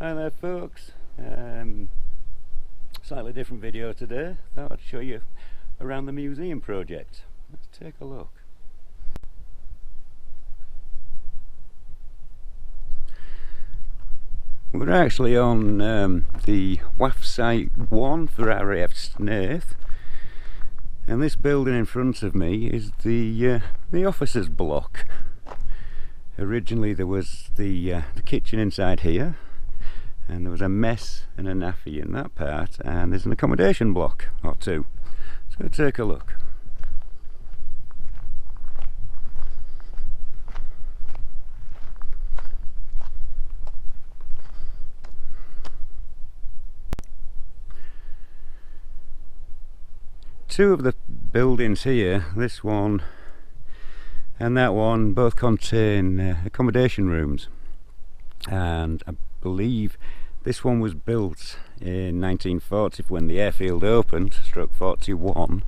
Hi there folks, slightly different video today. Thought I'd show you around the museum project. Let's take a look. We're actually on the WAAF Site 1 for R.A.F Snaith, and this building in front of me is the officers' block. Originally there was the kitchen inside here, and there was a mess and a naffy in that part, and there's an accommodation block or two. So take a look. Two of the buildings here, this one and that one, both contain accommodation rooms, and I believe this one was built in 1940 when the airfield opened, stroke 41,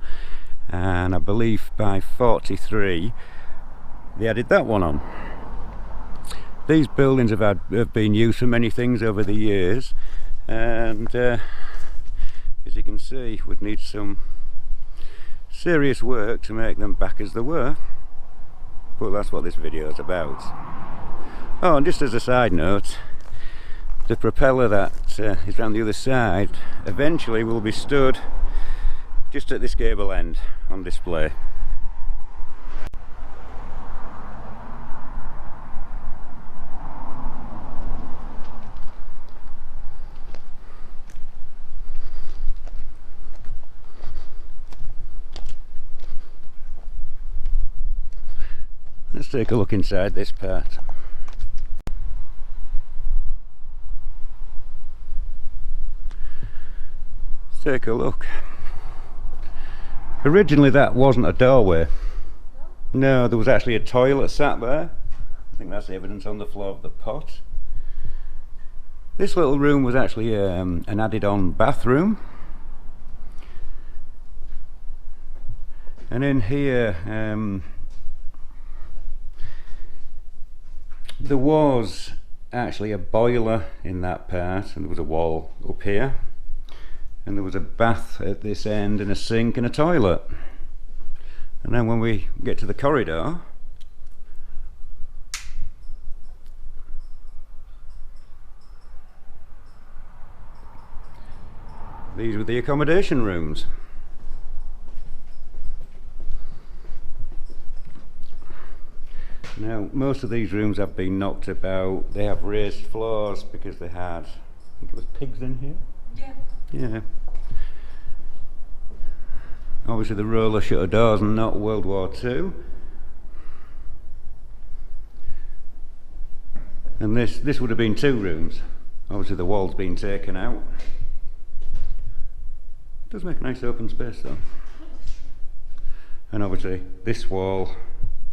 and I believe by 43 they added that one on. These buildings have been used for many things over the years, and as you can see, would need some serious work to make them back as they were, but that's what this video is about. Oh, and just as a side note, the propeller that is around the other side eventually will be stood just at this gable end on display. Let's take a look inside this part. Take a look. Originally that wasn't a doorway. No, there was actually a toilet sat there. I think that's evidence on the floor of the pot. This little room was actually an added on bathroom. And in here there was actually a boiler in that part, and there was a wall up here, and there was a bath at this end and a sink and a toilet. And then when we get to the corridor, these were the accommodation rooms. Now most of these rooms have been knocked about. They have raised floors because they had, I think it was pigs in here? Yeah. Obviously the roller shutter doors and not World War II. And this would have been two rooms. Obviously the wall's been taken out. It does make a nice open space though. And obviously this wall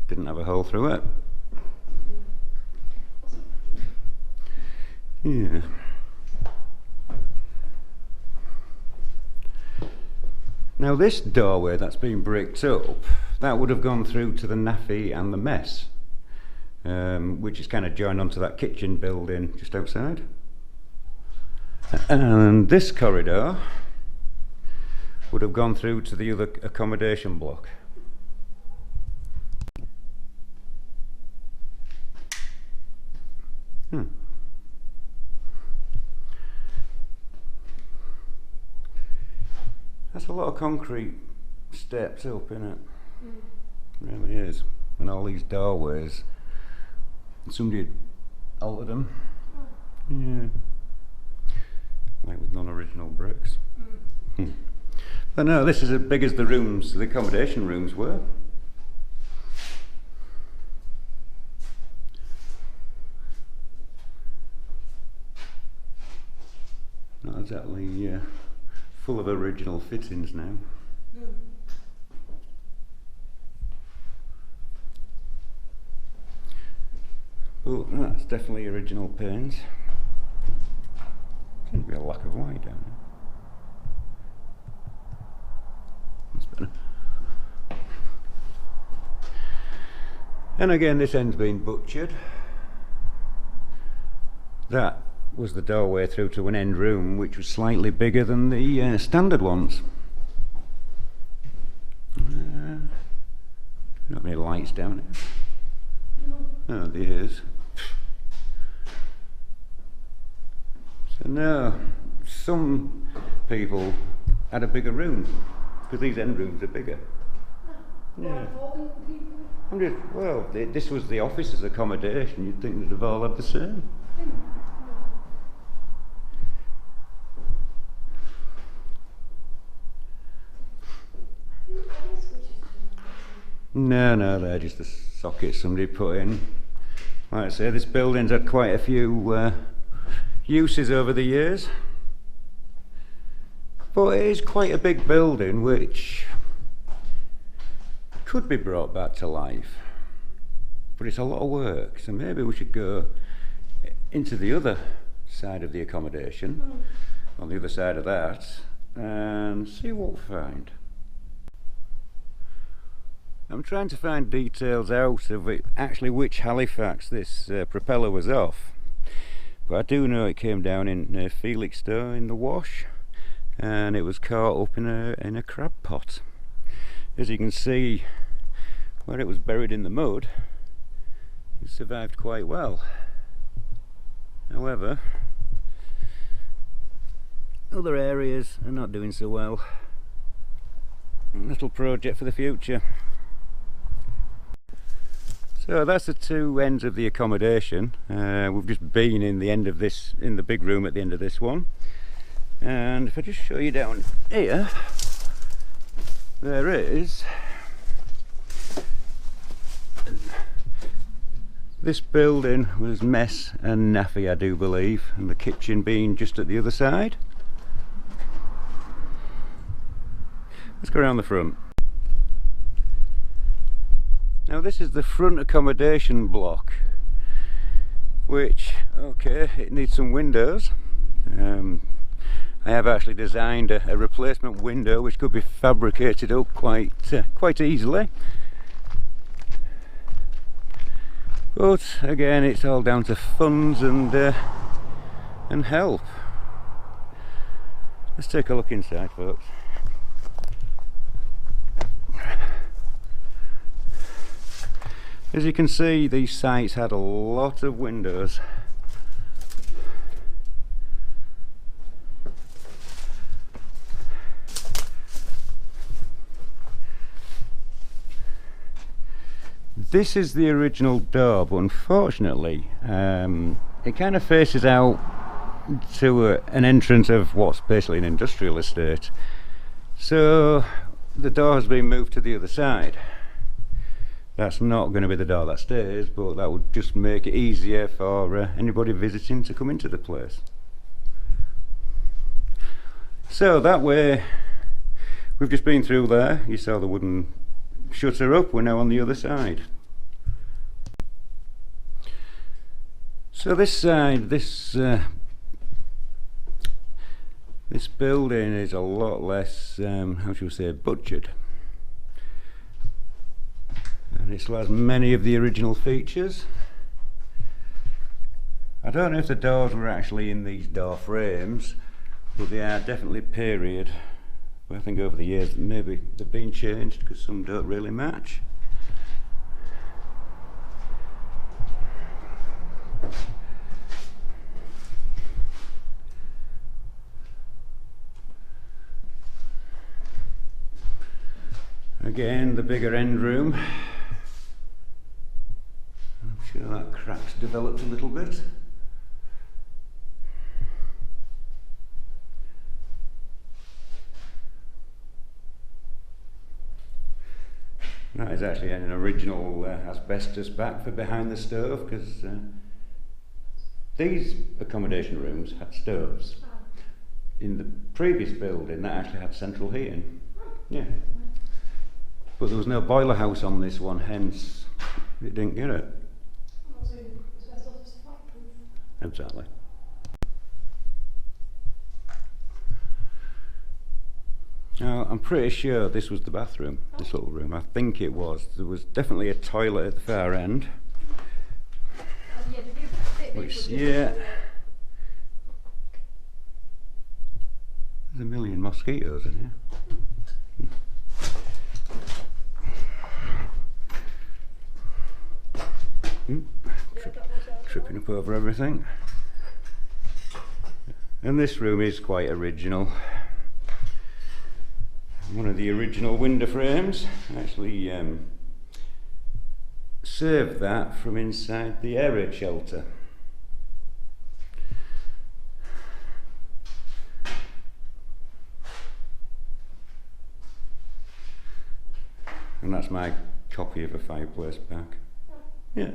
didn't have a hole through it. Yeah. Now this doorway that's been bricked up, that would have gone through to the naffy and the mess, which is kind of joined onto that kitchen building just outside. And this corridor would have gone through to the other accommodation block. That's a lot of concrete steps up, isn't it? It really is. And all these doorways. Somebody had altered them. Yeah. Like with non-original bricks. But no, this is as big as the rooms, the accommodation rooms were. Not exactly full of original fittings now. Oh, that's definitely original paint. Seems to be a lack of light down there. That's better. And again, this end's been butchered. That was the doorway through to an end room which was slightly bigger than the standard ones. Not many lights down here. Oh, there is. So no, some people had a bigger room because these end rooms are bigger. Yeah. Well, this was the officers' accommodation. You'd think they'd have all had the same. No, they're just the sockets somebody put in. Like I say, this building's had quite a few uses over the years. But it is quite a big building which could be brought back to life. But it's a lot of work, so maybe we should go into the other side of the accommodation, on the other side of that, and see what we find. I'm trying to find details out of actually which Halifax this propeller was off, but I do know it came down in Felixstowe in the Wash, and it was caught up in a crab pot. As you can see, where it was buried in the mud, it survived quite well. However, other areas are not doing so well. Little project for the future. So that's the two ends of the accommodation. We've just been in the end of this, in the big room at the end of this one. And if I just show you down here, there is this building was mess and naffy, I do believe, and the kitchen being just at the other side. Let's go around the front. Now this is the front accommodation block, which, okay, it needs some windows. I have actually designed a replacement window which could be fabricated up quite easily. But again, it's all down to funds and help. Let's take a look inside, folks. As you can see, these sites had a lot of windows. This is the original door, but unfortunately it kind of faces out to an entrance of what's basically an industrial estate. So the door has been moved to the other side. That's not going to be the door that stays, but that would just make it easier for anybody visiting to come into the place. So that way, we've just been through there. You saw the wooden shutter up. We're now on the other side. So this side, this building is a lot less, how should we say, butchered. And it still has many of the original features. I don't know if the doors were actually in these door frames, but they are definitely period. But I think over the years maybe they've been changed because some don't really match. Again, the bigger end room. I'm sure that crack's developed a little bit. That is actually an original asbestos back for behind the stove, because these accommodation rooms had stoves. In the previous building that actually had central heating. Yeah. But there was no boiler house on this one, hence it didn't get it. Exactly. Now, I'm pretty sure this was the bathroom, this little room. I think it was. There was definitely a toilet at the far end. Which, yeah, There's a million mosquitoes in here. Tripping up over everything. And this room is quite original. One of the original window frames actually served that from inside the air raid shelter. And that's my copy of a fireplace back. Yeah.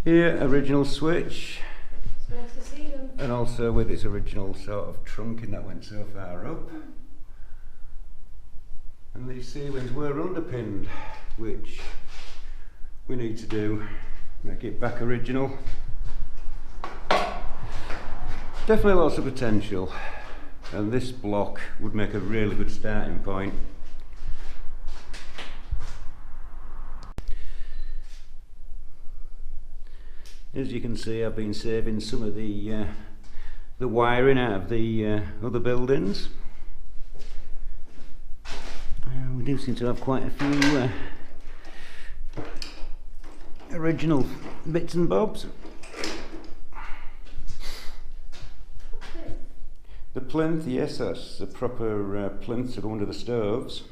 Here, original switch. It's nice to see them. And also with its original sort of trunking that went so far up. And these ceilings were underpinned, which we need to do, make it back original. Definitely lots of potential, and this block would make a really good starting point. As you can see, I've been saving some of the wiring out of the other buildings. We do seem to have quite a few original bits and bobs. The plinth, yes, that's the proper plinth to go under the stoves.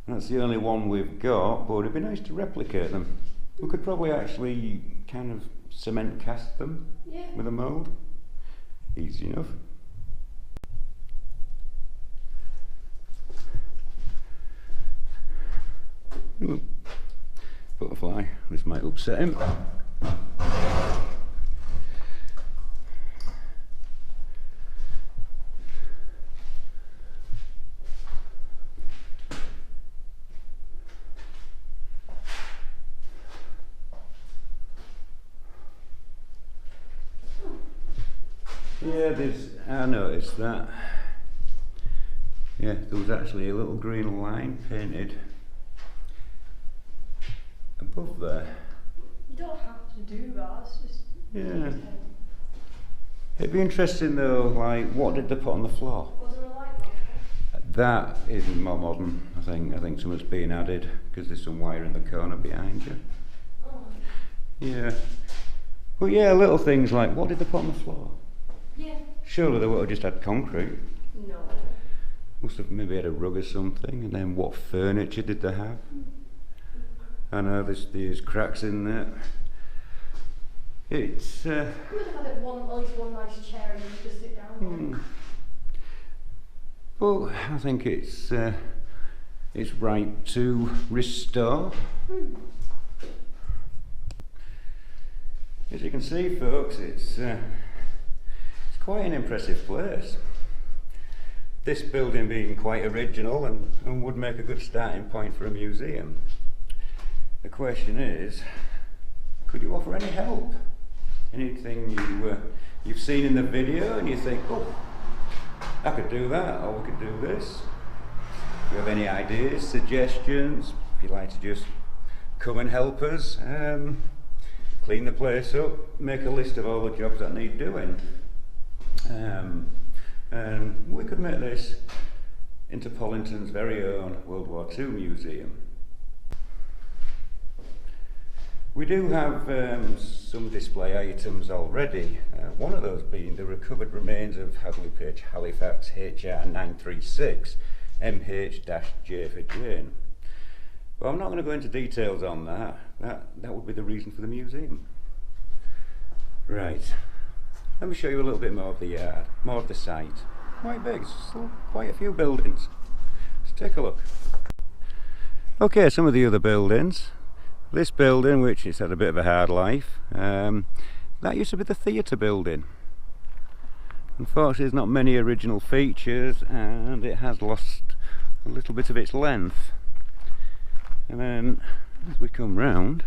That's the only one we've got, but it'd be nice to replicate them. We could probably actually kind of cement cast them with a mould. Easy enough. Ooh. Butterfly, this might upset him. Yeah, I noticed that. Yeah, there was actually a little green line painted above there. You don't have to do that, it's just... Yeah. It'd be interesting though, like, what did they put on the floor? Was there a light on? That is more modern, I think. I think something's being added, because there's some wire in the corner behind you. Oh. Yeah. But yeah, little things like, what did they put on the floor? Yeah. Surely they would have just had concrete. No. Must have maybe had a rug or something, and then what furniture did they have? I know there's cracks in there. It's... You would have had at least one nice chair and you could just sit down on. Well, I think it's right to restore. As you can see, folks, it's quite an impressive place. This building being quite original and would make a good starting point for a museum. The question is, could you offer any help? Anything you've seen in the video and you think, oh, I could do that, or we could do this. If you have any ideas, suggestions, if you'd like to just come and help us, clean the place up, make a list of all the jobs that need doing. And we could make this into Pollington's very own World War II museum. We do have some display items already, one of those being the recovered remains of Handley Page Halifax HR 936 MH-J for Jane. But I'm not going to go into details on that. That would be the reason for the museum. Right, let me show you a little bit more of the yard, more of the site. Quite big, still quite a few buildings. Let's take a look. Okay, some of the other buildings. This building, which has had a bit of a hard life, that used to be the theatre building. Unfortunately, there's not many original features and it has lost a little bit of its length. And then, as we come round,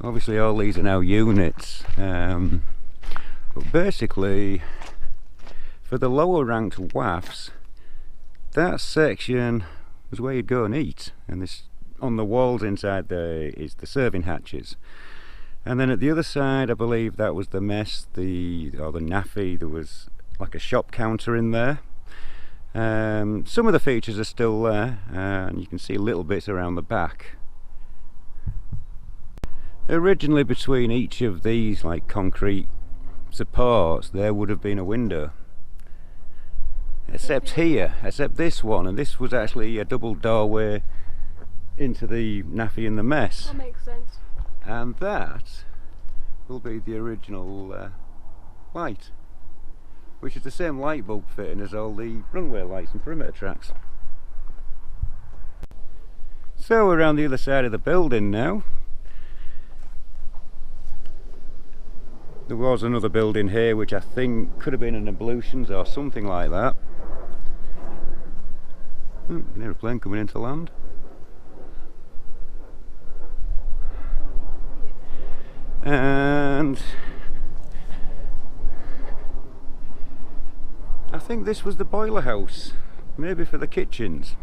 obviously all these are now units, but basically, for the lower ranked WAAFs, that section was where you'd go and eat, and this on the walls inside there is the serving hatches, And then at the other side, I believe that was the mess, or the naffy. There was like a shop counter in there. Some of the features are still there, and you can see little bits around the back. Originally, between each of these like concrete supports, there would have been a window. Except here, except this one, and this was actually a double doorway into the naffy and the mess. That makes sense. And that will be the original light, which is the same light bulb fitting as all the runway lights and perimeter tracks. So we're around the other side of the building now. There was another building here which I think could have been an ablutions or something like that. An aeroplane coming into land. And I think this was the boiler house, maybe for the kitchens,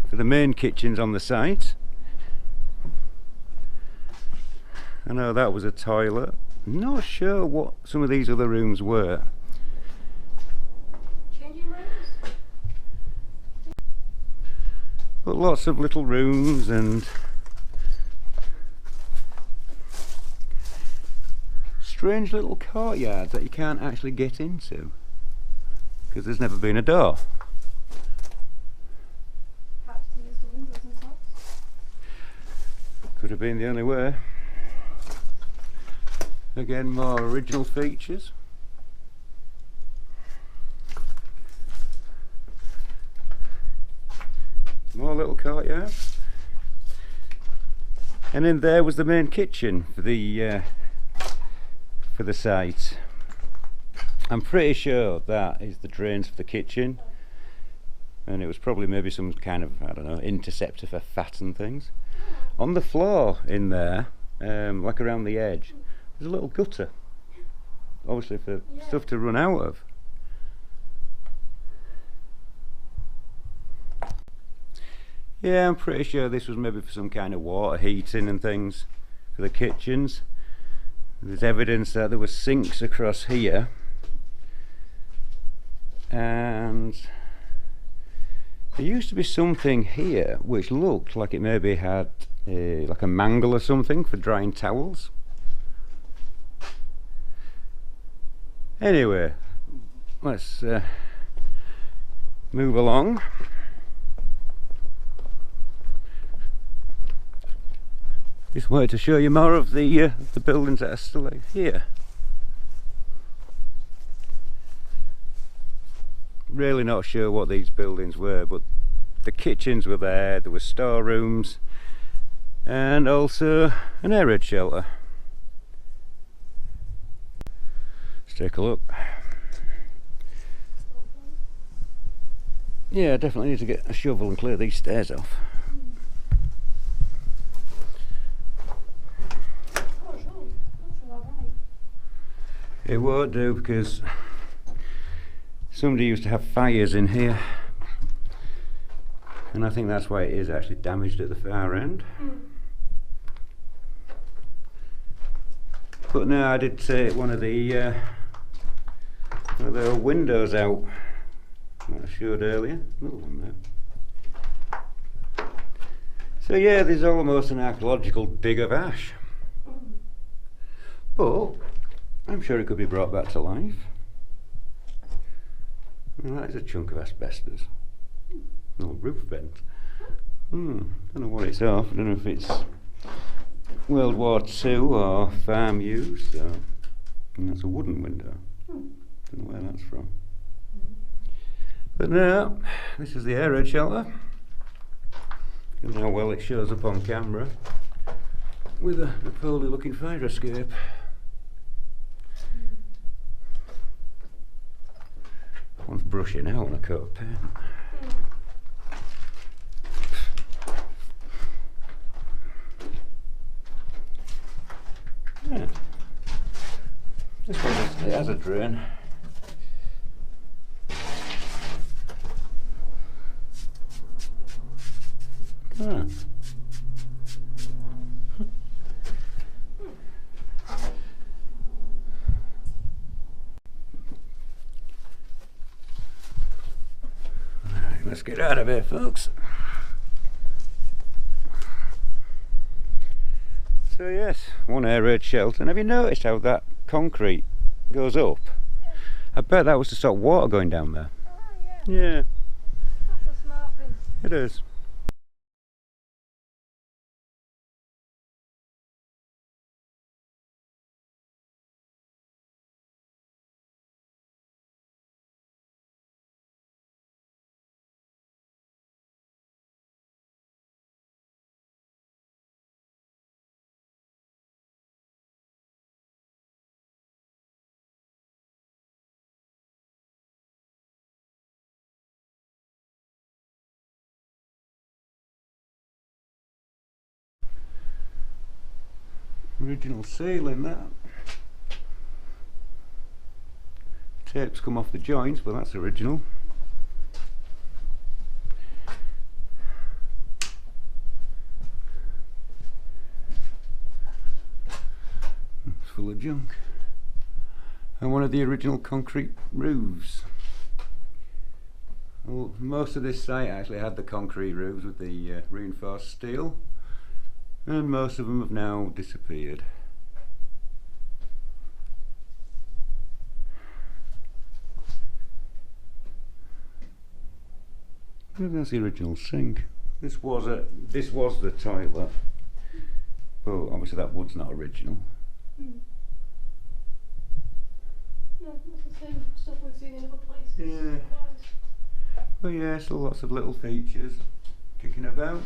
for the main kitchens on the site. I know that was a toilet. Not sure what some of these other rooms were. Changing rooms? But lots of little rooms and strange little courtyards that you can't actually get into because there's never been a door. Perhaps to use the windows and tops. Could have been the only way. Again, more original features. More little courtyards. And in there was the main kitchen for the site. I'm pretty sure that is the drains for the kitchen, and it was probably maybe some kind of, I don't know, interceptor for fat and things. On the floor in there, like around the edge, there's a little gutter, obviously for stuff to run out of. Yeah, I'm pretty sure this was maybe for some kind of water heating and things for the kitchens. There's evidence that there were sinks across here, and there used to be something here which looked like it maybe had like a mangle or something for drying towels. Anyway, let's move along. Just wanted to show you more of the buildings that are still here. Really not sure what these buildings were, but the kitchens were there, there were storerooms and also an air raid shelter. Let's take a look. Yeah, definitely need to get a shovel and clear these stairs off. It won't do because somebody used to have fires in here, and I think that's why it is actually damaged at the far end. But no, I did take one of the windows out that I showed earlier. Another one there. So yeah, there's almost an archaeological dig of ash, but I'm sure it could be brought back to life. Well, that is a chunk of asbestos. No, roof bent. Don't know what it's off. I don't know if it's World War II or farm use. And that's a wooden window. Don't know where that's from. But no, this is the air raid shelter. And how well it shows up on camera with a poorly looking fire escape. One's brushing out on a coat of paint. Yeah. This one it has a drain. get out of here, folks. So yes, one air raid shelter. And have you noticed how that concrete goes up? Yeah. I bet that was to stop water going down there. Oh, yeah. Yeah, That's a smart thing. it is. Original ceiling, that. Tape's come off the joints, but that's original. It's full of junk. And one of the original concrete roofs. Well, most of this site actually had the concrete roofs with the reinforced steel, and most of them have now disappeared. That's the original sink. This was the toilet. Well, obviously that wood's not original. No, that's the same stuff we've seen in other places. Yeah. But yeah, still lots of little features kicking about.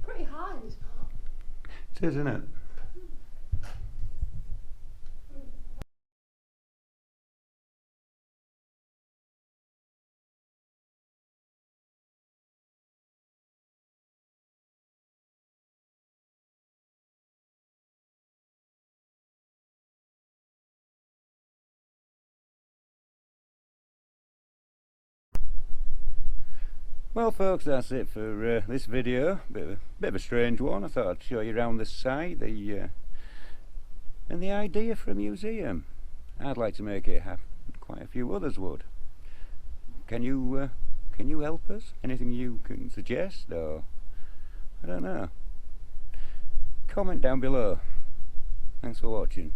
Pretty high, this part. It is, isn't it? Well folks, that's it for this video. Bit of a strange one. I thought I'd show you around the site, and the idea for a museum. I'd like to make it happen. Quite a few others would. Can you help us? Anything you can suggest, or I don't know. Comment down below. Thanks for watching.